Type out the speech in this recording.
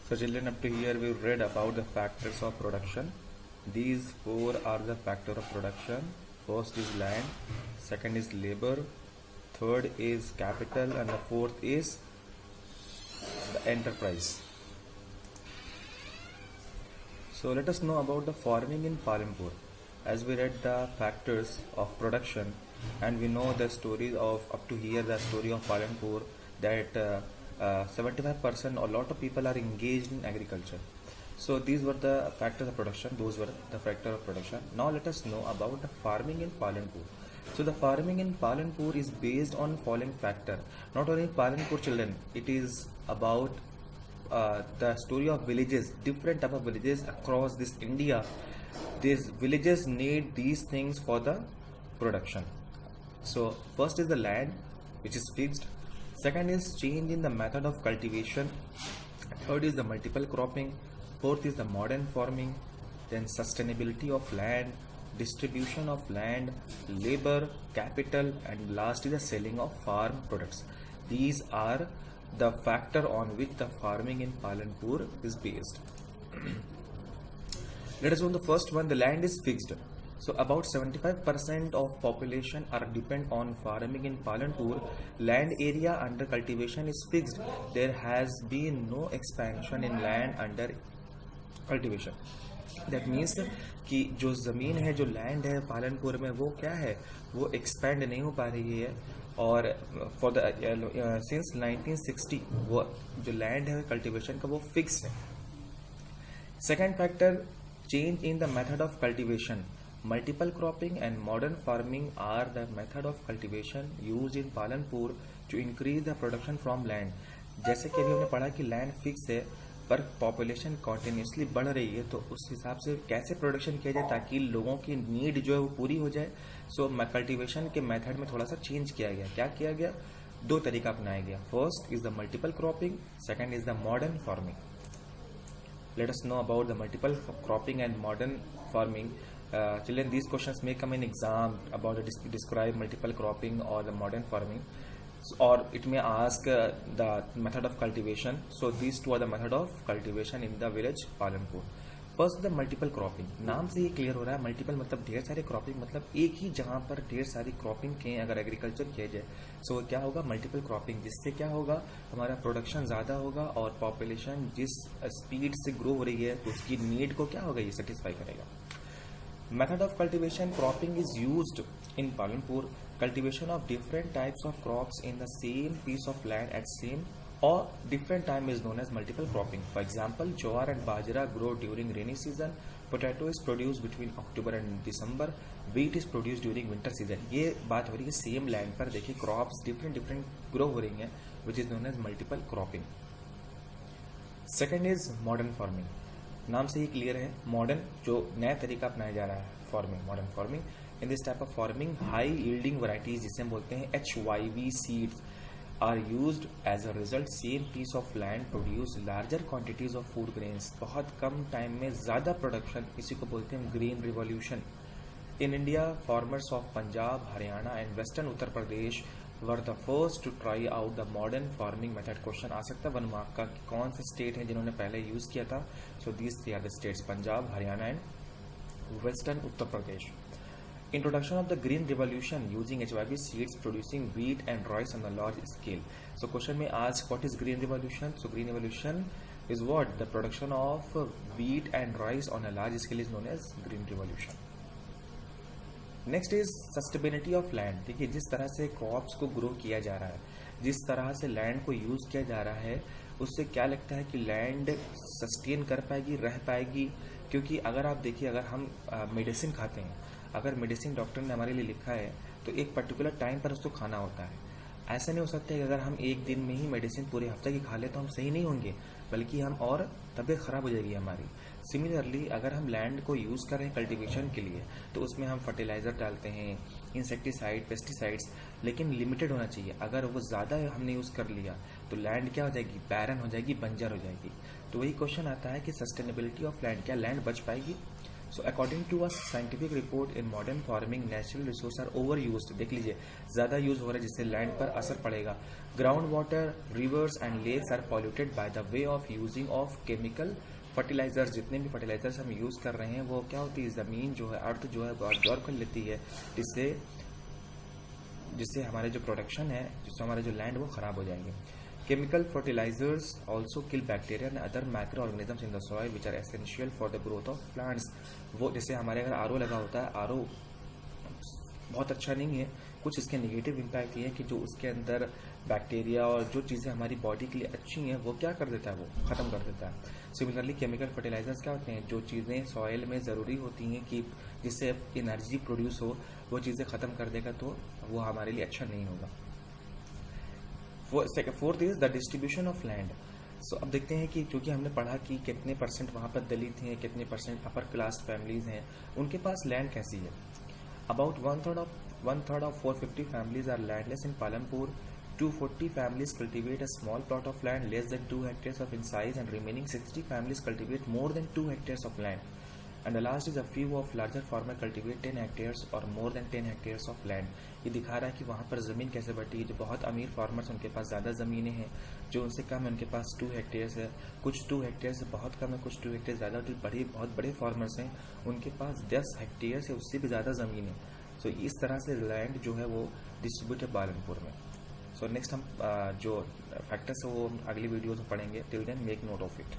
So children, up to here we read about the factors of production. These four are the factor of production. First is land, second is labor, third is capital, and the fourth is the enterprise. So let us know about the farming in Palampur. As we read the factors of production, and we know the story of up to here the story of Palampur, that 75% or a lot of people are engaged in agriculture. So these were the factors of production. Those were the factor of production. Now let us know about the farming in Palampur. So the farming in Palampur is based on following factor. Not only Palampur children, it is about the story of villages, different type of villages across this India. These villages need these things for the production. So first is the land, which is fixed. Second is change in the method of cultivation. Third is the multiple cropping. Fourth is the modern farming. Then sustainability of land, distribution of land, labor, capital, and last is the selling of farm products. These are the factor on which the farming in Palampur is based. Let us know the first one. The land is fixed. So about 75% of population are depend on farming in Palampur. Land area under cultivation is fixed. There has been no expansion in land under cultivation. That means कि जो ज़मीन है, जो land है पालनपुर में, वो क्या है, वो एक्सपेंड नहीं हो पा रही है. और फॉर द सिंस 1960 वो जो लैंड है कल्टीवेशन का वो फिक्स है. Second factor, change in the method of cultivation. Multiple cropping and modern farming are the method of cultivation used in Palampur to increase the production from land. जैसे कि अभी हमने पढ़ा कि लैंड फिक्स है पर पॉपुलेशन कॉन्टिन्यूसली बढ़ रही है, तो उस हिसाब से कैसे प्रोडक्शन किया जाए ताकि लोगों की नीड जो है वो पूरी हो जाए. सो कल्टीवेशन के मेथड में थोड़ा सा चेंज किया गया. क्या किया गया? दो तरीका अपनाया गया. First is the multiple cropping, second is the modern farming. Let us know about the multiple cropping and modern farming. Children, these questions may come in exam about the describe multiple cropping or the modern farming, or it may ask the method of cultivation. So these two are the method of cultivation in the village Palampur. First the multiple cropping. नाम से ही clear हो रहा है, multiple मतलब ढेर सारे, cropping मतलब एक ही जगह पर ढेर सारी क्रॉपिंग के अगर एग्रीकल्चर किया जाए सो क्या होगा, मल्टीपल क्रॉपिंग. जिससे क्या होगा, हमारा प्रोडक्शन ज़्यादा होगा और पॉपुलेशन जिस स्पीड से ग्रो हो रही है तो उसकी नीड को क्या होगा, ये सेटिस्फाई करेगा. Method of cultivation, cropping is used in Palampur. Cultivation of different types of crops in the same piece of land at same or different time is known as multiple cropping. For example, jowar and bajra grow during rainy season. Potato is produced between October and December. Wheat is produced during winter season. ये बात हो रही है same land पर. देखिए crops different grow हो रही हैं, which is known as multiple cropping. Second is modern farming. नाम से ही क्लियर है, मॉडर्न जो नया तरीका अपनाया जा रहा है farming, modern farming. In this type of farming high yielding varieties, जिसे हम बोलते हैं HYV seeds, are used. As a result, same piece of land produce larger quantities of food grains. बहुत कम टाइम में ज़्यादा प्रोडक्शन, इसी को बोलते हैं green revolution. In India, farmers of Punjab, Haryana and western Uttar Pradesh were the first to try out the modern farming method. Question आ सकता है 1 मार्क का कि कौन से स्टेट हैं जिन्होंने पहले यूज़ किया था. So these 3 are the states, Punjab, Haryana and western Uttar Pradesh. Introduction of the green revolution using HYV seeds producing wheat and rice on a large scale. So question may ask, what is green revolution? So green revolution is what? The production of wheat and rice on a large scale is known as green revolution. Next is sustainability of land. देखिए जिस तरह से crops को grow किया जा रहा है, जिस तरह से लैंड को यूज़ किया जा रहा है, उससे क्या लगता है कि लैंड सस्टेन कर पाएगी, रह पाएगी. क्योंकि अगर आप देखिए, अगर हम मेडिसिन खाते हैं, अगर मेडिसिन डॉक्टर ने हमारे लिए लिखा है तो एक पर्टिकुलर टाइम पर उसको खाना होता है. ऐसा नहीं हो सकता कि अगर हम एक दिन में ही मेडिसिन पूरे हफ्ते की खा ले तो हम सही नहीं होंगे, बल्कि हम और तबीयत ख़राब हो जाएगी हमारी. सिमिलरली अगर हम लैंड को यूज़ करें कल्टीवेशन के लिए तो उसमें हम फर्टिलाइज़र डालते हैं, इंसेक्टिसाइड, पेस्टिसाइड्स, लेकिन लिमिटेड होना चाहिए. अगर वो ज़्यादा हमने यूज़ कर लिया तो लैंड क्या हो जाएगी, बैरन हो जाएगी, बंजर हो जाएगी. तो वही क्वेश्चन आता है कि सस्टेनेबिलिटी ऑफ लैंड, क्या लैंड बच पाएगी. So according to a scientific report in modern farming natural resource are over use, देख लीजिए ज़्यादा यूज हो रहा है जिससे लैंड पर असर पड़ेगा। Ground water, rivers and lakes are polluted by the way of using of chemical fertilizers. जितने भी फर्टिलाइजर्स हम यूज़ कर रहे हैं वो क्या होती है, ज़मीन जो है, अर्थ जो है वो अब्जॉर्ब कर लेती है, जिससे हमारे जो प्रोडक्शन है, जिससे हमारे जो लैंड वो ख़राब हो जाएंगे। Chemical fertilizers also kill bacteria and other micro organisms in the soil which are essential for the growth of plants. वो जैसे हमारे अगर आरओ लगा होता है, आरओ बहुत अच्छा नहीं है, कुछ इसके नेगेटिव इम्पैक्ट ये है कि जो उसके अंदर बैक्टीरिया और जो चीज़ें हमारी बॉडी के लिए अच्छी हैं वो क्या कर देता है, वो ख़त्म कर देता है। सिमिलरली केमिकल फर्टिलाइजर्स क्या होते हैं, जो चीज़ें सॉइल में ज़रूरी होती हैं कि जिससे एनर्जी प्रोड्यूस हो, वो चीज़ें ख़त्म कर देगा तो वो हमारे लिए अच्छा नहीं होगा। Fourth is the distribution of land. So अब देखते हैं कि क्योंकि हमने पढ़ा कि कितने परसेंट वहाँ पर दलित हैं, कितने परसेंट अपर क्लास फैमिलीज हैं, उनके पास लैंड कैसी है। About one third of 450 families are landless in Palampur. 240 families cultivate a small plot of land less than 2 hectares of in size, and remaining 60 families cultivate more than 2 hectares of land. And the last is a few of larger farmer cultivate 10 hectares or more than 10 hectares of land. ये दिखा रहा है कि वहाँ पर ज़मीन कैसे बढ़ती है। जो बहुत अमीर फार्मर्स उनके पास ज़्यादा ज़मीनें हैं, जो उनसे कम है उनके पास 2 हेक्टेयर्स है, कुछ 2 हेक्टेयर से बहुत कम है, कुछ 2 हेक्टेयर ज़्यादा, जो बहुत बड़े फार्मर्स हैं उनके पास 10 हेक्टेयर से उससे भी ज़्यादा ज़मीन है। सो इस तरह से लैंड जो है वो डिस्ट्रीब्यूट है पालनपुर में। सो नेक्स्ट हम जो फैक्टर्स है वो अगली वीडियोज़ में पढ़ेंगे। Till then make note of it.